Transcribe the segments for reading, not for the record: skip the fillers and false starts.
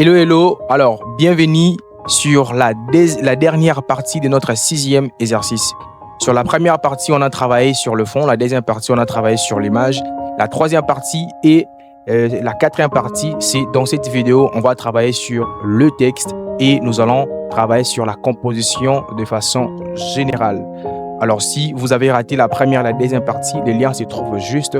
Hello, hello. Alors, bienvenue sur la dernière partie de notre 6e exercice. Sur la première partie, on a travaillé sur le fond. La deuxième partie, on a travaillé sur l'image. La troisième partie et la quatrième partie, c'est dans cette vidéo, on va travailler sur le texte et nous allons travailler sur la composition de façon générale. Alors, si vous avez raté la première et la deuxième partie, les liens se trouvent juste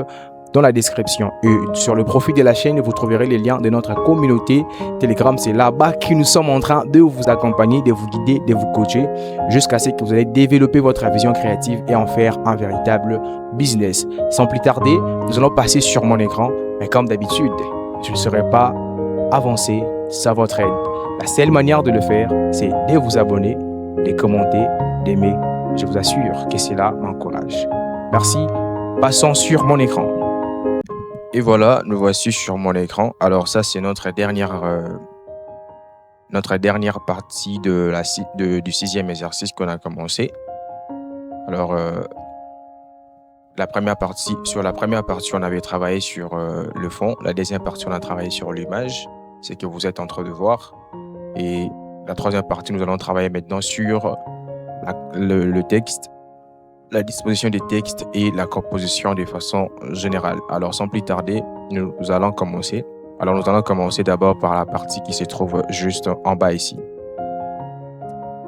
dans la description. Et sur le profil de la chaîne, vous trouverez les liens de notre communauté Telegram. C'est là-bas que nous sommes en train de vous accompagner, de vous guider, de vous coacher jusqu'à ce que vous allez développer votre vision créative et en faire un véritable business. Sans plus tarder, nous allons passer sur mon écran. Mais comme d'habitude, je ne serai pas avancé sans votre aide. La seule manière de le faire, c'est de vous abonner, de commenter, d'aimer. Je vous assure que cela m'encourage. Merci. Passons sur mon écran. Et voilà, nous voici sur mon écran. Alors ça, c'est notre dernière partie du 6e exercice qu'on a commencé. Alors, la première partie, on avait travaillé sur le fond. La deuxième partie, on a travaillé sur l'image. C'est que vous êtes en train de voir. Et la troisième partie, nous allons travailler maintenant sur le texte, la disposition des textes et la composition de façon générale. Alors, sans plus tarder, nous allons commencer. Alors, nous allons commencer d'abord par la partie qui se trouve juste en bas ici.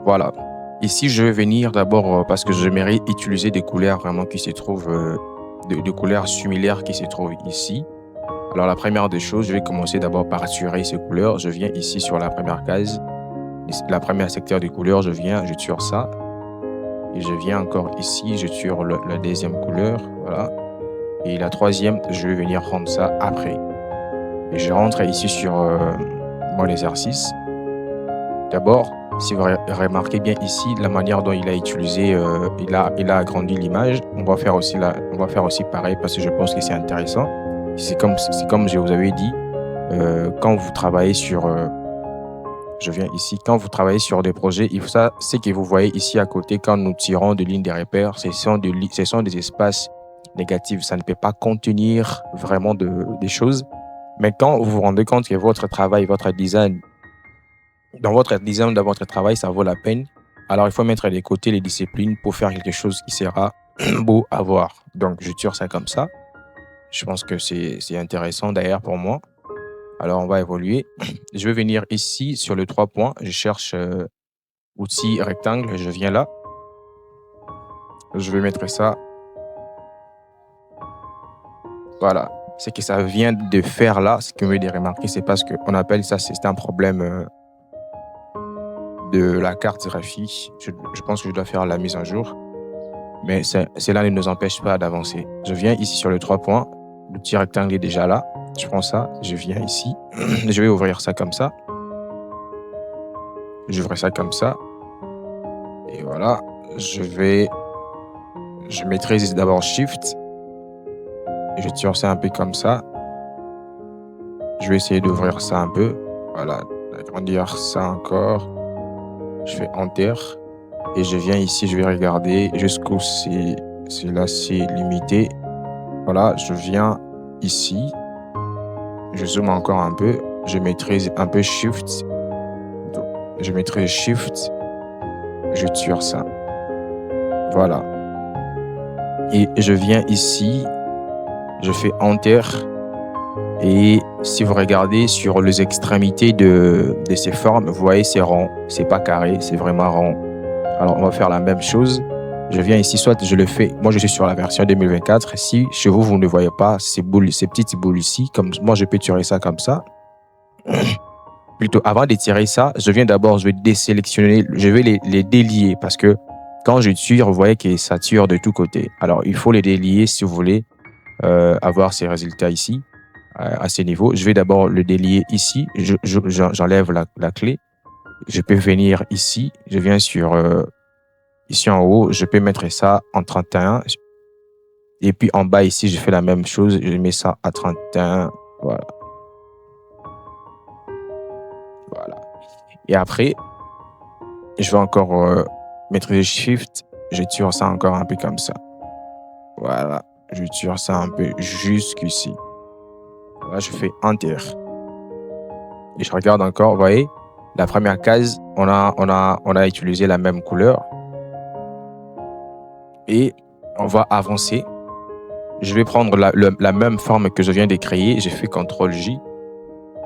Voilà. Ici, je vais venir d'abord parce que j'aimerais utiliser des couleurs vraiment qui se trouvent, des couleurs similaires qui se trouvent ici. Alors, la première des choses, je vais commencer d'abord par assurer ces couleurs. Je viens ici sur la première case, la première secteur des couleurs, je tire ça. Et je viens encore ici, je tire la deuxième couleur, voilà. Et la troisième, je vais venir rendre ça après. Et je rentre ici sur mon exercice. D'abord, si vous remarquez bien ici, la manière dont il a utilisé, il a agrandi l'image. On va faire aussi pareil parce que je pense que c'est intéressant. C'est comme je vous avais dit, quand vous travaillez sur... je viens ici, quand vous travaillez sur des projets, ça, c'est que vous voyez ici à côté, quand nous tirons de lignes de repères, ce sont des espaces négatifs. Ça ne peut pas contenir vraiment des choses. Mais quand vous vous rendez compte que votre travail, votre design, dans votre travail, ça vaut la peine, alors il faut mettre de côté les disciplines pour faire quelque chose qui sera beau à voir. Donc, je tire ça comme ça. Je pense que c'est intéressant d'ailleurs pour moi. Alors, on va évoluer. Je vais venir ici sur le 3 points. Je cherche outil rectangle. Je viens là. Je vais mettre ça. Voilà. Ce que ça vient de faire là, ce que vous devez remarquer, c'est parce qu'on appelle ça, c'est un problème de la carte graphique. Je pense que je dois faire la mise à jour. Mais cela ne nous empêche pas d'avancer. Je viens ici sur le 3 points. L'outil rectangle est déjà là. Je prends ça, je viens ici, je vais ouvrir ça comme ça. J'ouvre ça comme ça. Et voilà, je maîtrise d'abord Shift. Je tire ça un peu comme ça. Je vais essayer d'ouvrir ça un peu. Voilà, agrandir ça encore. Je fais Enter. Et je viens ici, je vais regarder jusqu'où c'est limité. Voilà, je viens ici. Je zoome encore un peu. Je maîtrise un peu Shift. Je maîtrise Shift. Je tire ça. Voilà. Et je viens ici. Je fais Enter. Et si vous regardez sur les extrémités de ces formes, vous voyez, c'est rond. C'est pas carré, c'est vraiment rond. Alors, on va faire la même chose. Je viens ici, soit je le fais. Moi, je suis sur la version 2024. Si chez vous, vous ne voyez pas ces petites boules ici, comme moi, je peux tirer ça comme ça. Plutôt, avant de tirer ça, je vais désélectionner, je vais les délier parce que quand je tire, vous voyez que ça tire de tous côtés. Alors, il faut les délier si vous voulez avoir ces résultats ici, à ces niveaux. Je vais d'abord le délier ici. J'enlève la clé. Je peux venir ici. Je viens sur... ici en haut, je peux mettre ça en 31. Et puis en bas ici, je fais la même chose. Je mets ça à 31. Voilà. Voilà. Et après, je vais encore mettre Shift. Je tire ça encore un peu comme ça. Voilà. Je tire ça un peu jusqu'ici. Là, je fais Enter. Et je regarde encore, vous voyez, la première case, on a utilisé la même couleur. Et on va avancer. Je vais prendre la même forme que je viens de créer. J'ai fait CTRL-J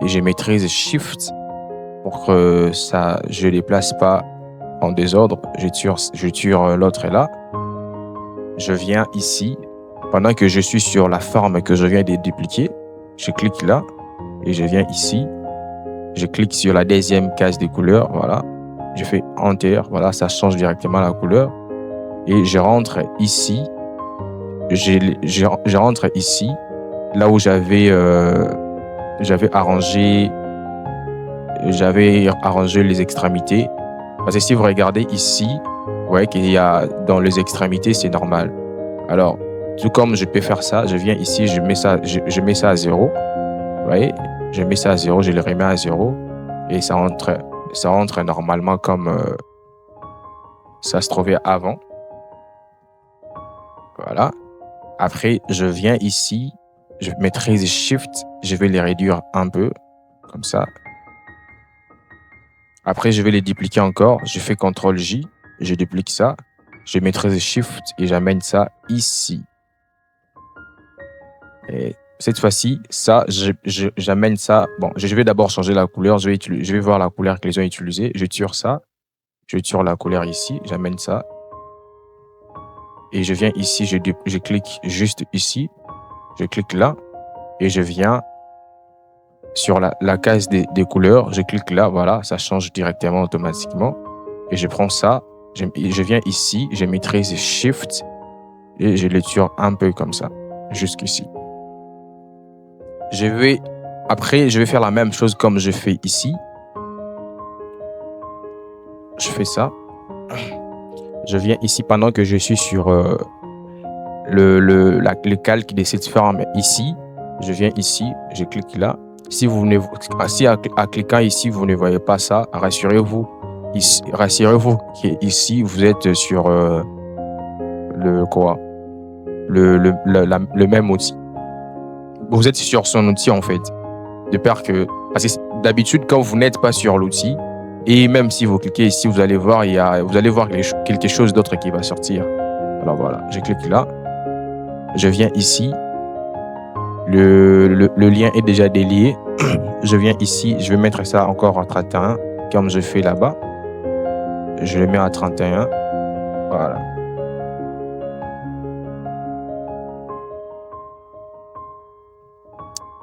et je maîtrise Shift pour que ça, je les place pas en désordre. Je tire l'autre là. Je viens ici. Pendant que je suis sur la forme que je viens de dupliquer, je clique là et je viens ici. Je clique sur la deuxième case des couleurs. Voilà. Je fais Enter. Voilà, ça change directement la couleur. Et je rentre ici. Je rentre ici, là où j'avais arrangé les extrémités. Parce que si vous regardez ici, vous voyez qu'il y a dans les extrémités, c'est normal. Alors, tout comme je peux faire ça, je viens ici, je mets ça à 0. Vous voyez, je mets ça à 0, je le remets à 0 et ça rentre normalement comme ça se trouvait avant. Voilà. Après, je viens ici, je maîtrise Shift, je vais les réduire un peu, comme ça. Après, je vais les dupliquer encore, je fais CTRL-J, je duplique ça, je maîtrise Shift et j'amène ça ici. Et cette fois-ci, ça, j'amène ça. Bon, je vais d'abord changer la couleur, je vais voir la couleur qu'ils ont utilisée, je tire ça, je tire la couleur ici, j'amène ça. Et je viens ici, je clique juste ici, je clique là et je viens sur la case des couleurs, je clique là, voilà, ça change directement automatiquement. Et je prends ça, je viens ici, je maîtrise Shift et je le tire un peu comme ça, jusqu'ici. Après, je vais faire la même chose comme je fais ici. Je fais ça. Je viens ici pendant que je suis sur le calque de cette forme ici. Je viens ici, je clique là. Si en cliquant ici, vous ne voyez pas ça, rassurez-vous qu'ici, vous êtes sur le même outil. Vous êtes sur son outil en fait. Parce que d'habitude, quand vous n'êtes pas sur l'outil, et même si vous cliquez ici, vous allez voir quelque chose d'autre qui va sortir. Alors voilà, je clique là. Je viens ici. Le lien est déjà délié. Je viens ici, je vais mettre ça encore à 31, comme je fais là-bas. Je le mets à 31. Voilà.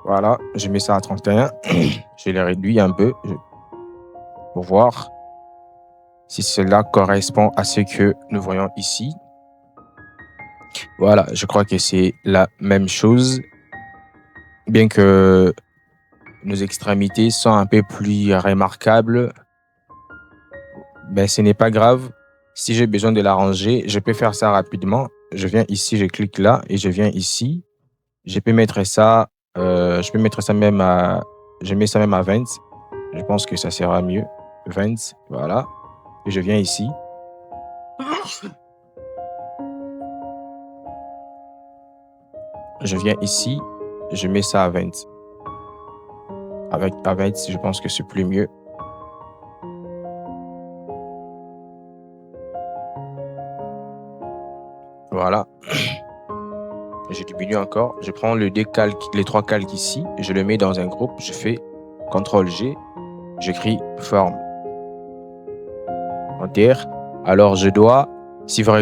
Voilà, je mets ça à 31. Je les réduis un peu pour voir si cela correspond à ce que nous voyons ici. Voilà, je crois que c'est la même chose. Bien que nos extrémités sont un peu plus remarquables, ben ce n'est pas grave. Si j'ai besoin de l'arranger, je peux faire ça rapidement. Je viens ici, je clique là et je viens ici. Je peux mettre ça, je mets ça même à 20. Je pense que ça sera mieux. 20, voilà. Et je viens ici. Je viens ici, je mets ça à 20. À 20, je pense que c'est plus mieux. Voilà. Je diminue encore. Je prends les 3 calques ici, je le mets dans un groupe, je fais CTRL-G, j'écris forme. Enter. Alors, si vous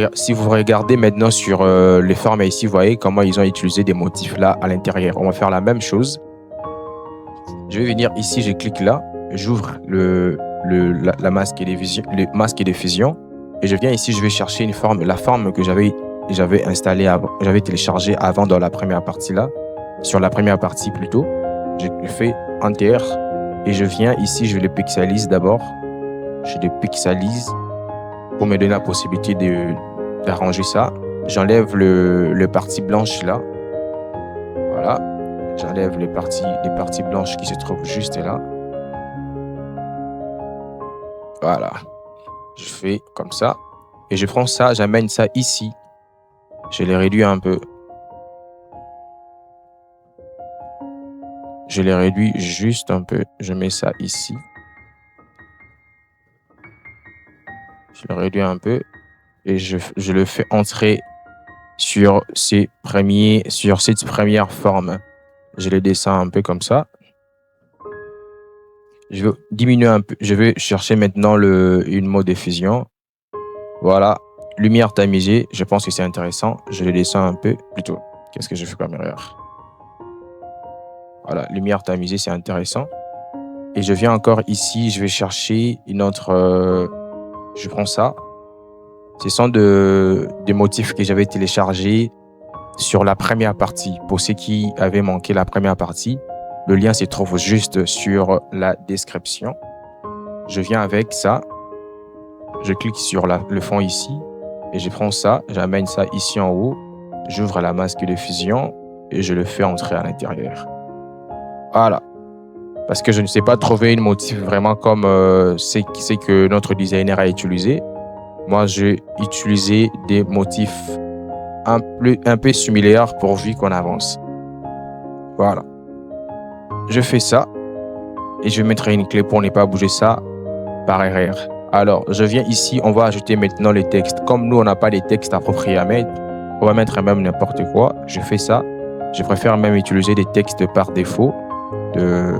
regardez maintenant sur les formes ici, vous voyez comment ils ont utilisé des motifs là à l'intérieur. On va faire la même chose. Je vais venir ici, je clique là, j'ouvre le masque de fusion et je viens ici, je vais chercher la forme que j'avais installée avant, j'avais téléchargée avant dans la première partie là, sur la première partie plutôt. Je fais Enter et je viens ici, je le pixelise d'abord. Je le pixelise pour me donner la possibilité d'arranger ça. J'enlève le partie blanche là. Voilà. J'enlève les parties blanches qui se trouvent juste là. Voilà. Je fais comme ça. Et je prends ça, j'amène ça ici. Je les réduis un peu. Je les réduis juste un peu. Je mets ça ici. Je le réduis un peu et je le fais entrer sur cette première forme. Je les descends un peu comme ça. Je vais diminuer un peu. Je vais chercher maintenant une mode diffusion. Voilà. Lumière tamisée. Je pense que c'est intéressant. Je le descends un peu. Plutôt. Qu'est-ce que je fais comme erreur? Voilà. Lumière tamisée, c'est intéressant. Et je viens encore ici. Je vais chercher une autre. Je prends ça. Ce sont des motifs que j'avais téléchargés sur la première partie. Pour ceux qui avaient manqué la première partie, le lien se trouve juste sur la description. Je viens avec ça. Je clique sur le fond ici et je prends ça. J'amène ça ici en haut. J'ouvre la masque de fusion et je le fais entrer à l'intérieur. Voilà. Parce que je ne sais pas trouver une motif vraiment comme c'est que notre designer a utilisé. Moi, j'ai utilisé des motifs un peu similaires pourvu qu'on avance. Voilà. Je fais ça et je mettrai une clé pour ne pas bouger ça par erreur. Alors, je viens ici, on va ajouter maintenant les textes. Comme nous, on n'a pas les textes appropriés à mettre, on va mettre même n'importe quoi. Je fais ça. Je préfère même utiliser des textes par défaut. Le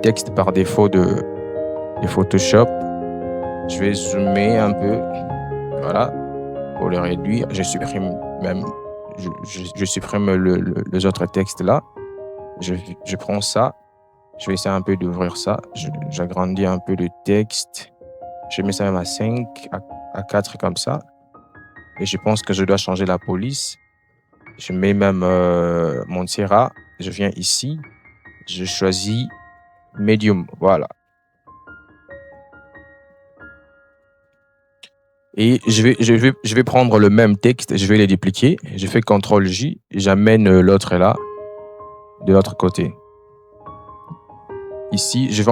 texte par défaut de Photoshop. Je vais zoomer un peu. Voilà. Pour le réduire, je supprime même. Je supprime les autres textes là. Je prends ça. Je vais essayer un peu d'ouvrir ça. J'agrandis un peu le texte. Je mets ça même à 5, à 4 comme ça. Et je pense que je dois changer la police. Je mets même mon Sierra. Je viens ici. Je choisis Medium. Voilà. Et je vais prendre le même texte. Je vais les dupliquer. Je fais CTRL-J. J'amène l'autre là. De l'autre côté. Ici, je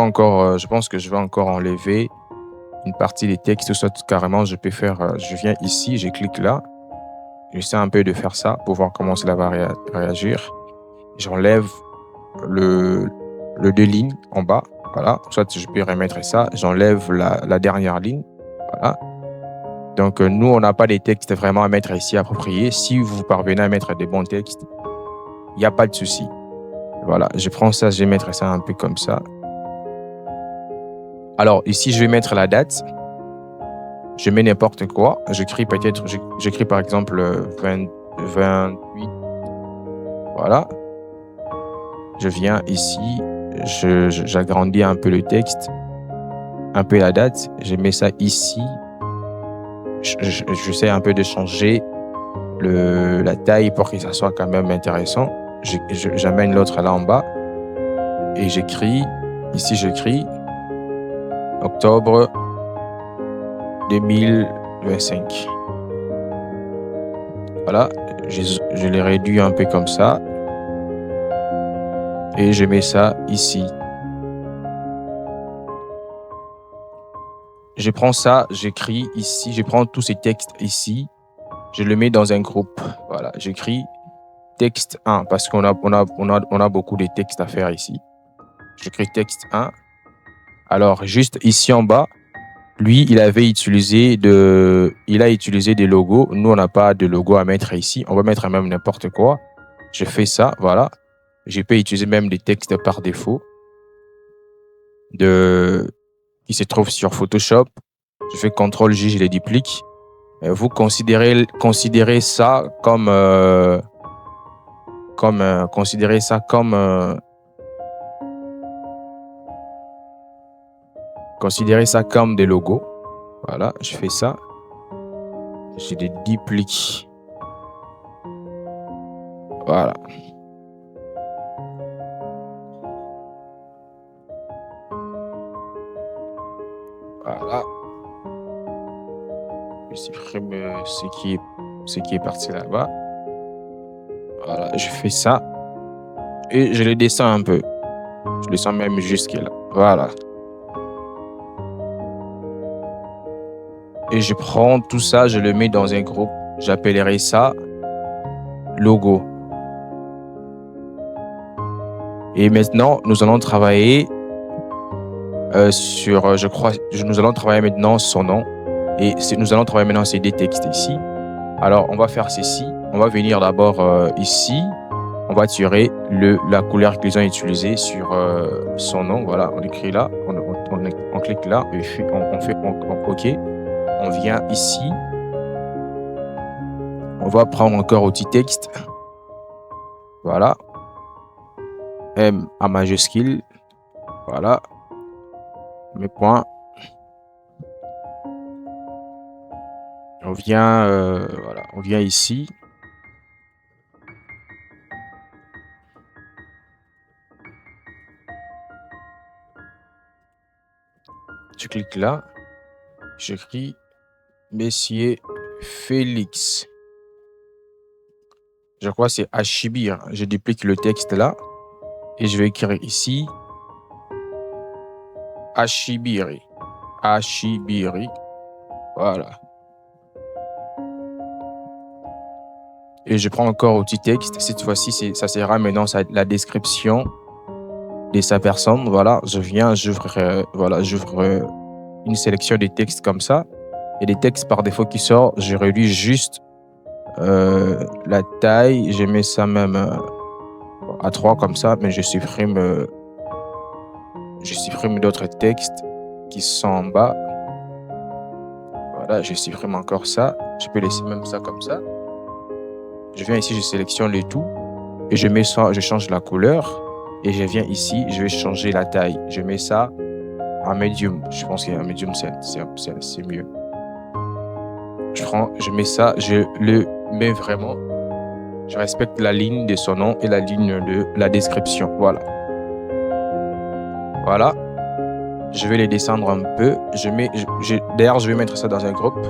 pense que je vais encore enlever une partie des textes, soit carrément, je viens ici, je clique là, j'essaie un peu de faire ça pour voir comment cela va réagir. J'enlève le 2 lignes en bas, voilà, soit je peux remettre ça, j'enlève la dernière ligne, voilà. Donc, nous, on n'a pas des textes vraiment à mettre ici appropriés. Si vous parvenez à mettre des bons textes, il n'y a pas de souci. Voilà, je prends ça, je vais mettre ça un peu comme ça. Alors, ici, je vais mettre la date. Je mets n'importe quoi. J'écris par exemple 28. Voilà. Je viens ici. J'agrandis un peu le texte. Un peu la date. Je mets ça ici. J'essaie un peu de changer la taille pour que ça soit quand même intéressant. J'amène l'autre là en bas. Et j'écris. Ici, j'écris octobre 2025. Voilà, je les réduis un peu comme ça. Et je mets ça ici. Je prends ça, j'écris ici, je prends tous ces textes ici, je le mets dans un groupe. Voilà, j'écris texte 1 parce qu'on a beaucoup de textes à faire ici. J'écris texte 1. Alors, juste ici en bas, lui, il a utilisé des logos. Nous, on n'a pas de logo à mettre ici. On va mettre même n'importe quoi. Je fais ça, voilà. Je peux utiliser même des textes par défaut qui se trouvent sur Photoshop. Je fais CTRL-J, je les duplique. Vous considérez ça comme des logos. Voilà, je fais ça. Je les duplique. Voilà. Voilà. Je supprime ce qui est parti là-bas. Voilà, je fais ça. Et je le descends un peu. Je descends même jusqu'à là. Voilà. Et je prends tout ça, je le mets dans un groupe. J'appellerai ça logo. Et maintenant, nous allons travailler sur, nous allons travailler maintenant son nom. Et nous allons travailler maintenant ces deux textes ici. Alors, on va faire ceci. On va venir d'abord ici. On va tirer la couleur qu'ils ont utilisée sur son nom. Voilà, on écrit là. On clique là. Et puis on fait OK. On vient ici. On va prendre encore outil texte. Voilà. M à majuscule. Voilà. Mes points. On vient, voilà, on vient ici. Je clique là. J'écris Messier Félix. Je crois que c'est Achibir. Je duplique le texte là. Et je vais écrire ici Achibiri. Achibiri. Voilà. Et je prends encore outil texte. Cette fois-ci, ça sera maintenant la description de sa personne. Voilà, j'ouvre une sélection des textes comme ça. Et des textes par défaut qui sortent, je réduis juste la taille. Je mets ça même à 3 comme ça, mais je supprime d'autres textes qui sont en bas. Voilà, je supprime encore ça. Je peux laisser même ça comme ça. Je viens ici, je sélectionne le tout et je mets ça, je change la couleur et je viens ici, je vais changer la taille. Je mets ça en medium. Je pense qu'un medium, c'est mieux. Je mets ça, je le mets vraiment. Je respecte la ligne de son nom et la ligne de la description. Voilà. Voilà. Je vais les descendre un peu. D'ailleurs, je vais mettre ça dans un groupe.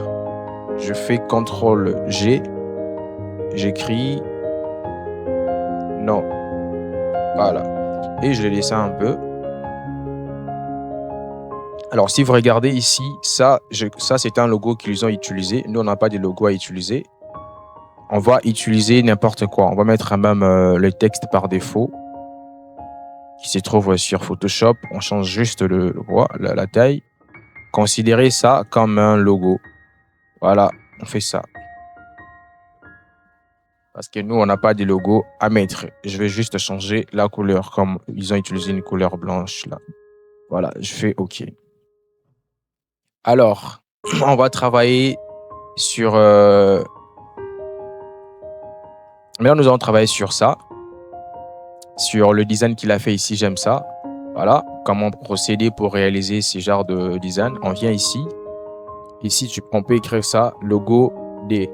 Je fais CTRL G. J'écris non. Voilà. Et je les descends un peu. Alors, si vous regardez ici, ça c'est un logo qu'ils ont utilisé. Nous, on n'a pas de logo à utiliser. On va utiliser n'importe quoi. On va mettre même le texte par défaut qui se trouve sur Photoshop. On change juste la taille. Considérez ça comme un logo. Voilà, on fait ça. Parce que nous, on n'a pas de logo à mettre. Je vais juste changer la couleur comme ils ont utilisé une couleur blanche là. Voilà, je fais OK. Alors, on va travailler sur... Maintenant, nous allons travailler sur ça. Sur le design qu'il a fait ici, j'aime ça. Voilà, comment procéder pour réaliser ce genre de design. On vient ici. Ici, on peut écrire ça, logo D.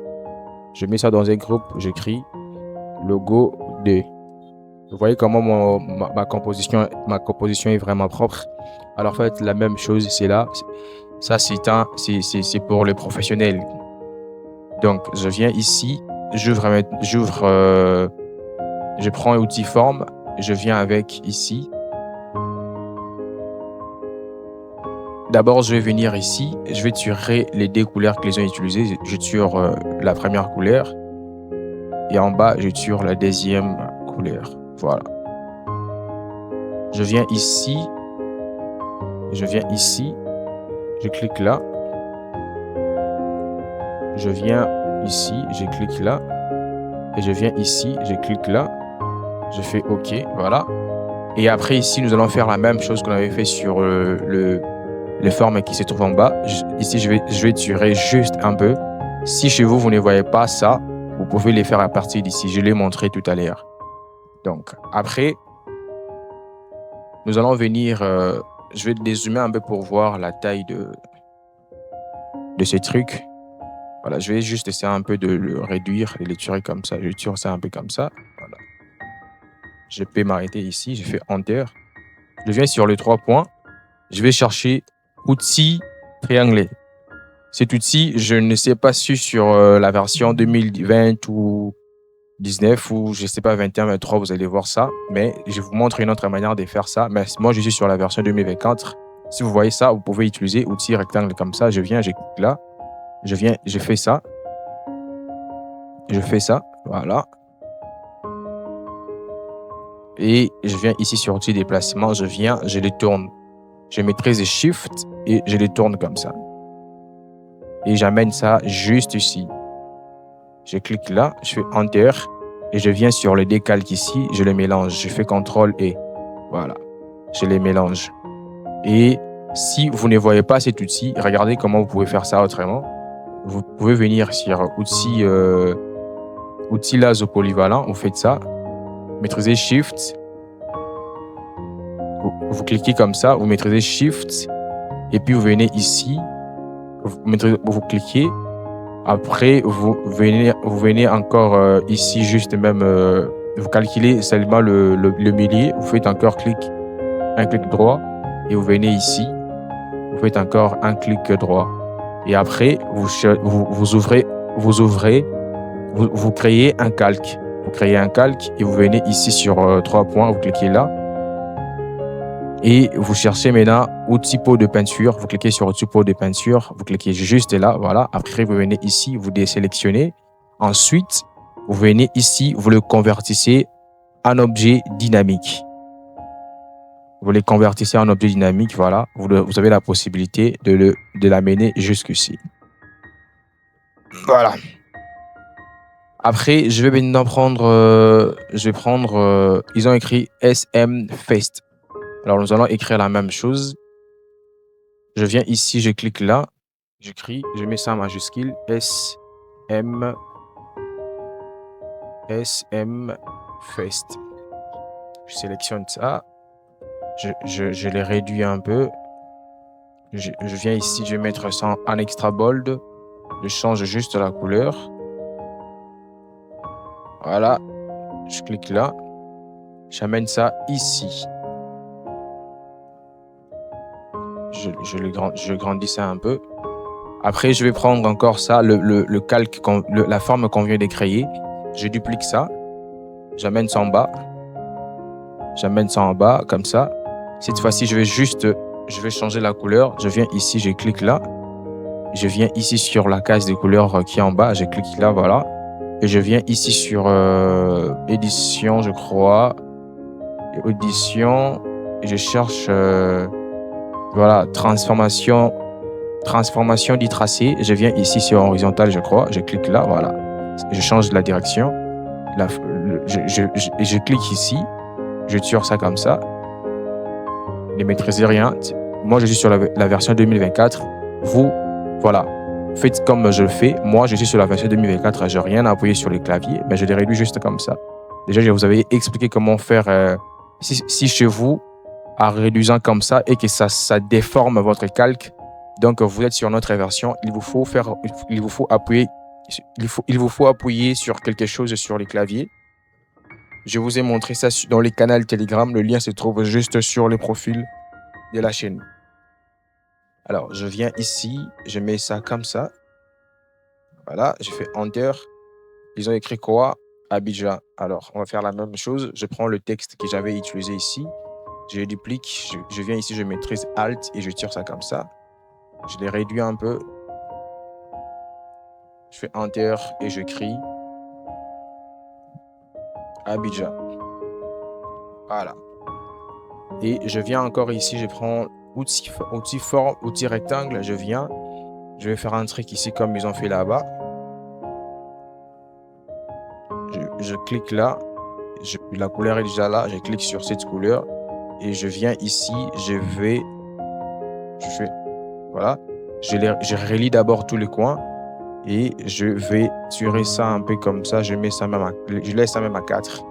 Je mets ça dans un groupe, j'écris logo D. Vous voyez comment ma composition est vraiment propre. Alors, en fait, la même chose, c'est là. Ça, c'est pour les professionnels. Donc, je viens ici, je prends un outil forme, je viens avec ici. D'abord, je vais venir ici, je vais tirer les deux couleurs qu'ils ont utilisées. Je tire la première couleur et en bas, je tire la deuxième couleur. Voilà. Je viens ici, je clique là. Je viens ici, je clique là. Et je viens ici, je clique là. Je fais OK, voilà. Et après ici, nous allons faire la même chose qu'on avait fait sur les formes qui se trouvent en bas. Ici, je vais tirer juste un peu. Si chez vous, vous ne voyez pas ça, vous pouvez les faire à partir d'ici. Je l'ai montré tout à l'heure. Donc, après, nous allons venir... je vais dézoomer un peu pour voir la taille de ce truc. Voilà, je vais juste essayer un peu de le réduire et le tirer comme ça. Je tire ça un peu comme ça. Voilà. Je peux m'arrêter ici. Je fais Enter. Je viens sur les 3 points. Je vais chercher outil trianglé. Cet outil, je ne sais pas si sur la version 2020 ou 19 ou je ne sais pas 21, 23, vous allez voir ça. Mais je vous montre une autre manière de faire ça. Mais moi, je suis sur la version 2024. Si vous voyez ça, vous pouvez utiliser outil rectangle comme ça. Je viens, je clique là. Je viens, je fais ça. Je fais ça. Voilà. Et je viens ici sur outil déplacement, je les tourne. Je maîtrise Shift et je les tourne comme ça. Et j'amène ça juste ici. Je clique là, je fais Enter et je viens sur le décalque ici, je le mélange. Je fais CTRL et voilà, je les mélange. Et si vous ne voyez pas cet outil, regardez comment vous pouvez faire ça autrement. Vous pouvez venir sur outil lasso polyvalent, vous faites ça, maîtrisez Shift, vous cliquez comme ça, vous maîtrisez Shift et puis vous venez ici, vous cliquez. Après, vous venez encore ici, juste même, vous calculez seulement le milieu, vous faites encore un clic droit et vous venez ici, vous faites encore un clic droit. Et après, vous créez un calque. Vous créez un calque et vous venez ici sur 3 points, vous cliquez là. Et vous cherchez maintenant outil pot de peinture. Vous cliquez sur outil pot de peinture. Vous cliquez juste là. Voilà. Après, vous venez ici, vous désélectionnez. Ensuite, vous venez ici, vous le convertissez en objet dynamique. Vous le convertissez en objet dynamique. Voilà. Vous avez la possibilité de l'amener jusqu'ici. Voilà. Après, je vais maintenant prendre. Ils ont écrit SM Fest. Alors, nous allons écrire la même chose. Je viens ici, je clique là, j'écris, je mets ça en majuscule, SM Fest. Je sélectionne ça, je les réduis un peu. Je viens ici, je vais mettre ça en extra bold. Je change juste la couleur. Voilà, je clique là, j'amène ça ici. Je grandis ça un peu. Après, je vais prendre encore ça, le calque, la forme qu'on vient de créer. Je duplique ça. J'amène ça en bas. J'amène ça en bas, comme ça. Cette fois-ci, je vais changer la couleur. Je viens ici, je clique là. Je viens ici sur la case des couleurs qui est en bas. Je clique là, voilà. Et je viens ici sur édition, je crois. Édition. Et je cherche... voilà, transformation du tracé. Je viens ici sur horizontal, je crois. Je clique là, voilà. Je change la direction. Je clique ici. Je tire ça comme ça. Ne maîtrisez rien. Moi, je suis sur la version 2024. Vous, voilà. Faites comme je le fais. Moi, je suis sur la version 2024. Je n'ai rien à appuyer sur le clavier, mais je les réduis juste comme ça. Déjà, je vous avais expliqué comment faire si chez vous, en réduisant comme ça et que ça déforme votre calque. Donc, vous êtes sur notre version. Il vous faut appuyer sur quelque chose sur les claviers. Je vous ai montré ça dans les canaux Telegram. Le lien se trouve juste sur le profil de la chaîne. Alors, je viens ici. Je mets ça comme ça. Voilà, je fais Enter. Ils ont écrit quoi? Abidjan. Alors, on va faire la même chose. Je prends le texte que j'avais utilisé ici. Je duplique. Je viens ici, je maîtrise Alt et je tire ça comme ça. Je les réduis un peu. Je fais Enter et je crie Abidjan. Voilà. Et je viens encore ici, je prends outil rectangle, je vais faire un truc ici comme ils ont fait là-bas. Je clique là, la couleur est déjà là, je clique sur cette couleur et je viens ici, voilà, je relie d'abord tous les coins et je vais tirer ça un peu comme ça, je laisse ça même à 4.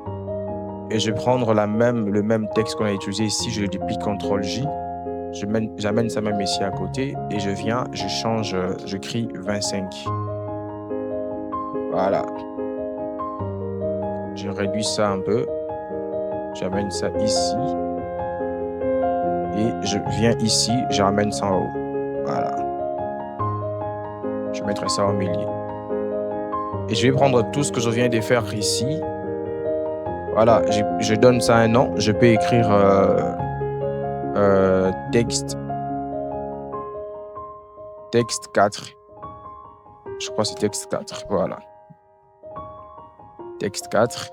Et je vais prendre le même texte qu'on a utilisé ici, je le duplique CTRL-J. J'amène ça même ici à côté et je change, je crie 25. Voilà. Je réduis ça un peu. J'amène ça ici. Et je viens ici, je ramène ça en haut. Voilà. Je mettrai ça au milieu. Et je vais prendre tout ce que je viens de faire ici. Voilà, je donne ça un nom. Je peux écrire texte 4. Je crois que c'est texte 4. Voilà. Texte 4.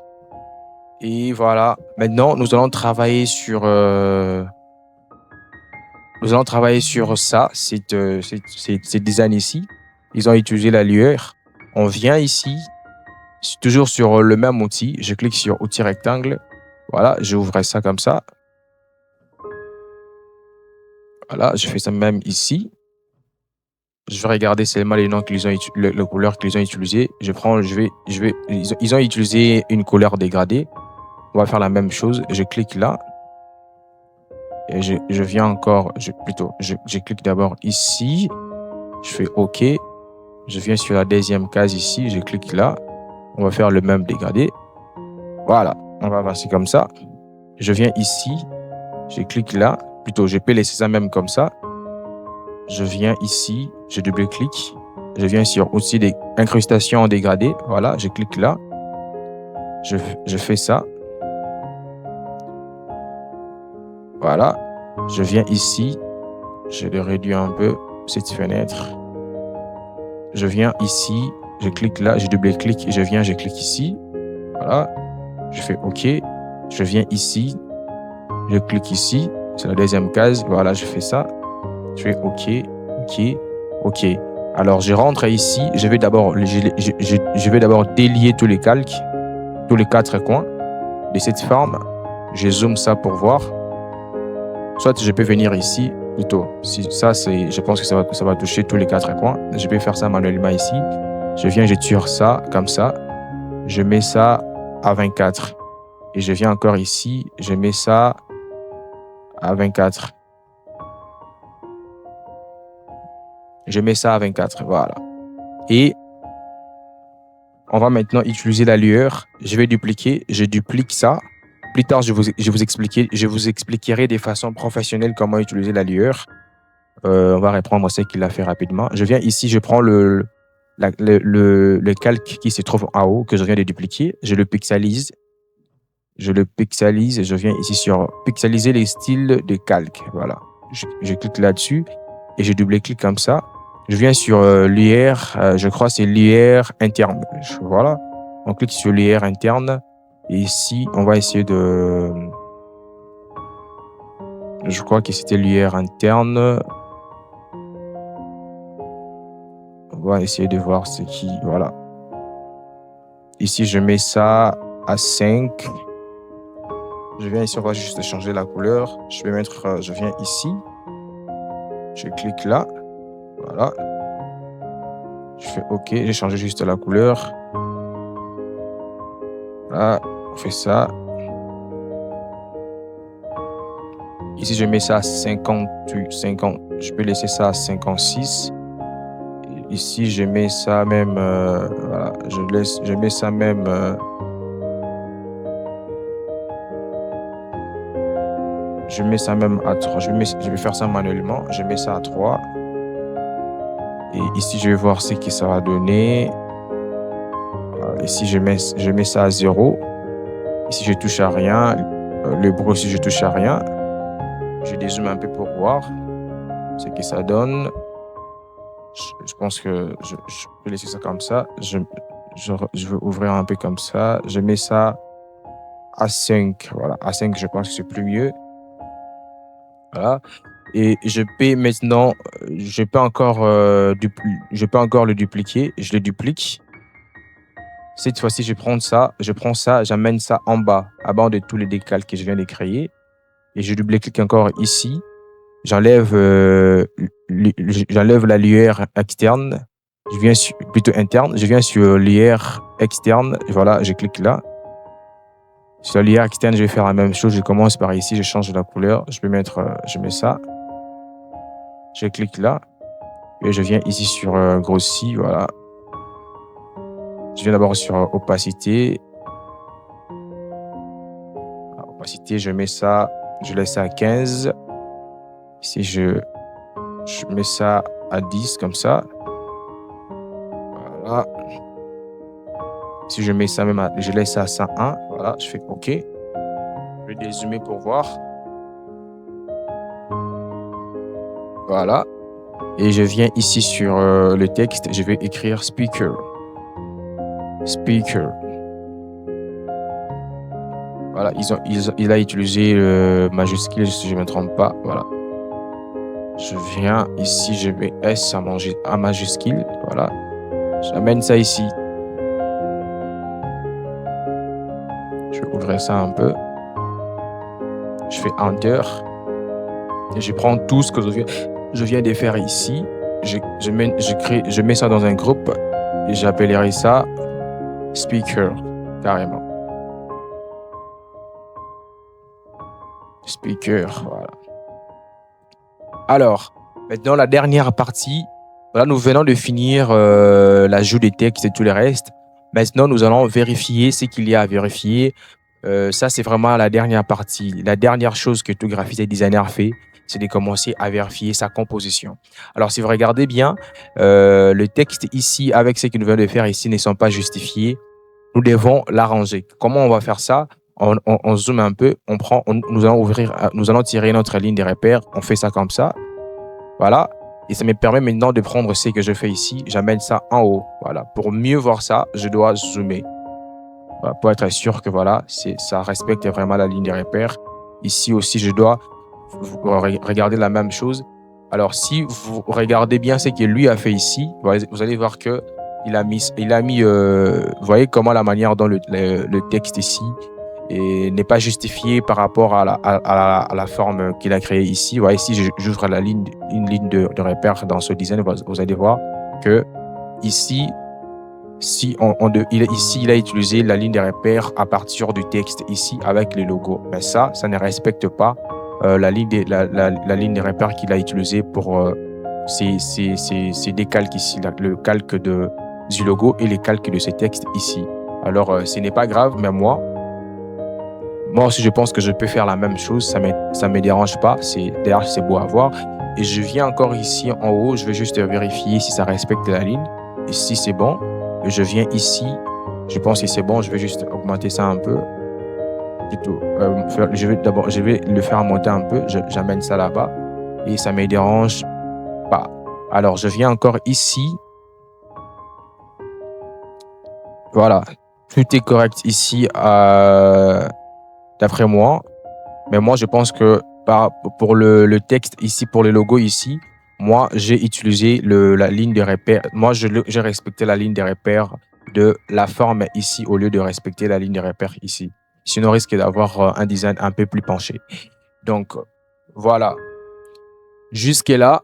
Et voilà. Maintenant, nous allons travailler sur ça, ces designs ici. Ils ont utilisé la lueur. On vient ici, toujours sur le même outil. Je clique sur outil rectangle. Voilà, j'ouvre ça comme ça. Voilà, je fais ça même ici. Je vais regarder seulement les noms qu'ils ont, les couleurs qu'ils ont utilisées. Ils ont utilisé une couleur dégradée. On va faire la même chose. Je clique là. Et je viens encore, je clique d'abord ici. Je fais OK. Je viens sur la deuxième case ici. Je clique là. On va faire le même dégradé. Voilà. On va passer comme ça. Je viens ici. Je clique là. Plutôt, je peux laisser ça même comme ça. Je viens ici. Je double-clique. Je viens sur outil d'incrustation en dégradé. Voilà. Je clique là. Je fais ça. Voilà. Je viens ici. Je le réduis un peu, cette fenêtre. Je viens ici. Je clique là. Je double-clique. Je clique ici. Voilà. Je fais OK. Je viens ici. Je clique ici. C'est la deuxième case. Voilà, je fais ça. Je fais OK, OK, OK. Alors, je rentre ici. Je vais d'abord délier tous les calques, tous les 4 coins de cette forme. Je zoome ça pour voir. Soit je peux venir ici, plutôt. Si ça, je pense que ça va toucher tous les 4 coins. Je peux faire ça manuellement ici. Je viens, je tire ça comme ça. Je mets ça à 24. Et je viens encore ici. Je mets ça à 24. Je mets ça à 24, voilà. Et on va maintenant utiliser la lueur. Je vais dupliquer, je duplique ça. Plus tard, je vous expliquerai de façon professionnelle comment utiliser la lueur. On va reprendre ce qu'il a fait rapidement. Je viens ici, je prends le calque qui se trouve en haut, que je viens de dupliquer. Je le pixelise. Et je viens ici sur pixeliser les styles de calque. Voilà. Je clique là-dessus et je double-clique comme ça. Je viens sur l'UR, je crois que c'est l'UR interne. Voilà. On clique sur l'UR interne. Et ici, on va essayer de... Je crois que c'était l'UR interne. On va essayer de voir ce qui... Voilà. Ici, je mets ça à 5. Je viens ici, on va juste changer la couleur. Je viens ici. Je clique là. Voilà. Je fais OK. J'ai changé juste la couleur. Voilà. On fait ça. Ici, je mets ça à 50. Je peux laisser ça à 56. Ici, je mets ça même... voilà. Je mets ça même... je mets ça même à 3. Je vais faire ça manuellement. Je mets ça à 3. Et ici, je vais voir ce que ça va donner. Ici, je mets ça à 0. Ici, je touche à rien. Le bruit, ici, je touche à rien. Je dézoome un peu pour voir ce que ça donne. Je pense que je peux laisser ça comme ça. Je vais ouvrir un peu comme ça. Je mets ça à 5. Voilà, à 5, je pense que c'est plus mieux. Voilà. Et je peux maintenant, je peux encore le dupliquer. Je le duplique. Cette fois-ci, je prends ça, j'amène ça en bas, à bas de tous les décals que je viens de créer. Et je double-clique encore ici. J'enlève la lueur externe. Je viens plutôt interne. Je viens sur lueur externe. Voilà, je clique là. Sur la lueur externe, je vais faire la même chose. Je commence par ici, je change la couleur. Je mets ça. Je clique là. Et je viens ici sur grossi. Voilà. Je viens d'abord sur opacité. Opacité, je mets ça. Je laisse ça à 15. Ici, je mets ça à 10 comme ça. Voilà. Si je mets ça même je laisse ça à 101. Voilà, je fais OK. Je vais dézoomer pour voir. Voilà. Et je viens ici sur le texte. Je vais écrire speaker. Speaker. Voilà, il a utilisé majuscule si je ne me trompe pas. Voilà. Je viens ici, je mets S à majuscule. Voilà. J'amène ça ici. Je vais ouvrir ça un peu. Je fais Enter. Et je prends tout ce que je viens de faire ici. Je mets ça dans un groupe et j'appellerai ça Speaker, carrément. Speaker, voilà. Alors, maintenant, la dernière partie. Voilà, nous venons de finir l'ajout des textes et tout le reste. Maintenant, nous allons vérifier ce qu'il y a à vérifier. Ça, c'est vraiment la dernière partie. La dernière chose que tout graphiste et designer fait, c'est de commencer à vérifier sa composition. Alors, si vous regardez bien, le texte ici, avec ce que nous venons de faire ici, ne sont pas justifiés. Nous devons l'arranger. Comment on va faire ça? On zoome un peu, nous allons tirer notre ligne de repère. On fait ça comme ça. Voilà. Et ça me permet maintenant de prendre ce que je fais ici. J'amène ça en haut. Voilà. Pour mieux voir ça, je dois zoomer. Voilà, pour être sûr que voilà, ça respecte vraiment la ligne de repère. Ici aussi, je dois regarder la même chose. Alors, si vous regardez bien ce que lui a fait ici, vous allez voir que il a mis, vous voyez comment la manière dont le texte ici n'est pas justifié par rapport à la forme qu'il a créée ici. Vous voyez, ici, j'ouvre une ligne de repère dans ce design. Vous allez voir que ici, il a utilisé la ligne de repère à partir du texte ici avec les logos. Mais ça ne respecte pas la ligne de repère qu'il a utilisée pour ces deux calques ici, le calque du logo et les calques de ces textes ici. Alors, ce n'est pas grave, mais moi aussi, je pense que je peux faire la même chose. Ça me dérange pas. D'ailleurs, c'est beau à voir. Et je viens encore ici en haut. Je vais juste vérifier si ça respecte la ligne. Et si c'est bon, je viens ici. Je pense que c'est bon. Je vais juste augmenter ça un peu. Je vais le faire monter un peu. J'amène ça là-bas. Et ça me dérange pas. Alors, je viens encore ici. Voilà. Tout est correct ici, d'après moi. Mais moi, je pense que pour le texte ici, pour le logo ici, moi, j'ai utilisé la ligne de repère. Moi, j'ai respecté la ligne de repère de la forme ici au lieu de respecter la ligne de repère ici. Sinon, on risque d'avoir un design un peu plus penché. Donc, voilà. Jusque-là,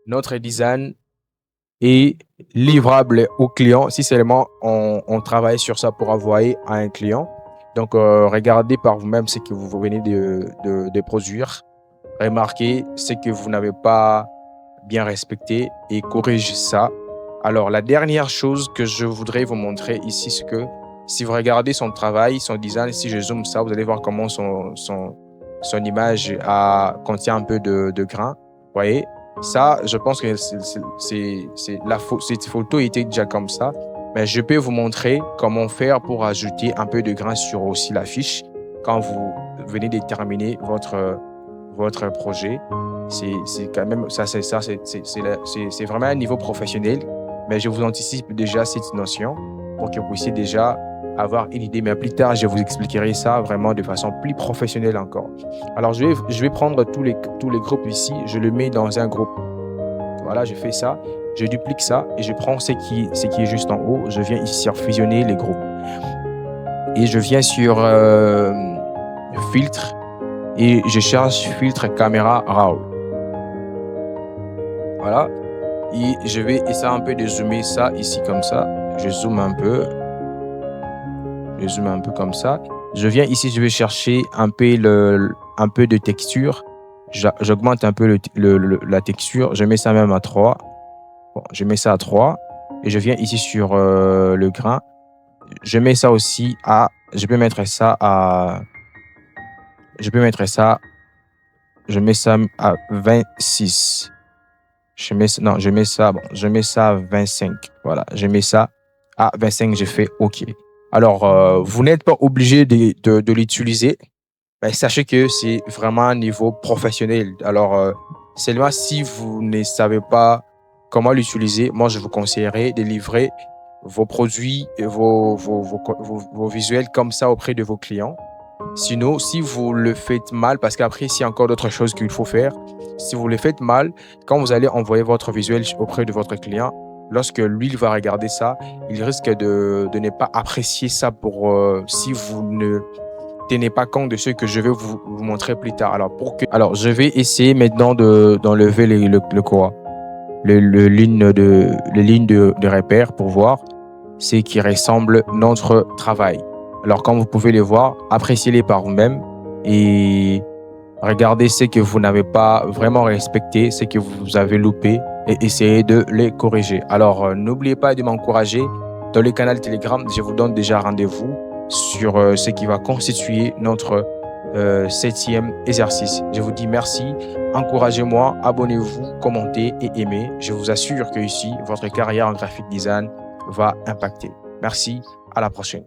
notre design est livrable au client si seulement on travaille sur ça pour envoyer à un client. Donc, regardez par vous-même ce que vous venez de produire. Remarquez ce que vous n'avez pas bien respecté et corrigez ça. Alors, la dernière chose que je voudrais vous montrer ici, c'est que si vous regardez son travail, son design, si je zoome ça, vous allez voir comment son image contient un peu de grain. Vous voyez? Ça, je pense que cette photo était déjà comme ça. Mais je peux vous montrer comment faire pour ajouter un peu de grain sur aussi la fiche quand vous venez de terminer votre projet. C'est quand même ça, c'est vraiment un niveau professionnel. Mais je vous anticipe déjà cette notion pour que vous puissiez déjà avoir une idée. Mais plus tard, je vous expliquerai ça vraiment de façon plus professionnelle encore. Alors, je vais prendre tous les groupes ici. Je le mets dans un groupe. Voilà, je fais ça. Je duplique ça et je prends ce qui est juste en haut. Je viens ici sur fusionner les groupes. Et je viens sur filtre et je cherche filtre caméra RAW. Voilà. Et je vais essayer un peu de zoomer ça ici comme ça. Je zoome un peu. Je zoome un peu comme ça. Je viens ici, je vais chercher un peu de texture. J'augmente un peu la texture. Je mets ça même à 3. Bon, je mets ça à 3 et je viens ici sur le grain. Je mets ça aussi à... Je peux mettre ça à 26. Je mets ça à 25. Voilà, je mets ça à 25. Je fais OK. Alors, vous n'êtes pas obligé de l'utiliser. Mais sachez que c'est vraiment un niveau professionnel. Alors, seulement si vous ne savez pas comment l'utiliser, moi, je vous conseillerais de livrer vos produits et vos visuels comme ça auprès de vos clients. Sinon, si vous le faites mal, parce qu'après, il y a encore d'autres choses qu'il faut faire. Si vous le faites mal, quand vous allez envoyer votre visuel auprès de votre client, lorsque lui, il va regarder ça, il risque de ne pas apprécier ça pour si vous ne tenez pas compte de ce que je vais vous montrer plus tard. Alors, je vais essayer maintenant d'enlever quoi? Les lignes de repère pour voir ce qui ressemble notre travail. Alors, comme vous pouvez les voir, appréciez-les par vous-même et regardez ce que vous n'avez pas vraiment respecté, ce que vous avez loupé et essayez de les corriger. Alors, n'oubliez pas de m'encourager. Dans le canal Telegram, je vous donne déjà rendez-vous sur ce qui va constituer notre 7e exercice. Je vous dis merci, encouragez-moi, abonnez-vous, commentez et aimez. Je vous assure que ici, votre carrière en graphic design va impacter. Merci, à la prochaine.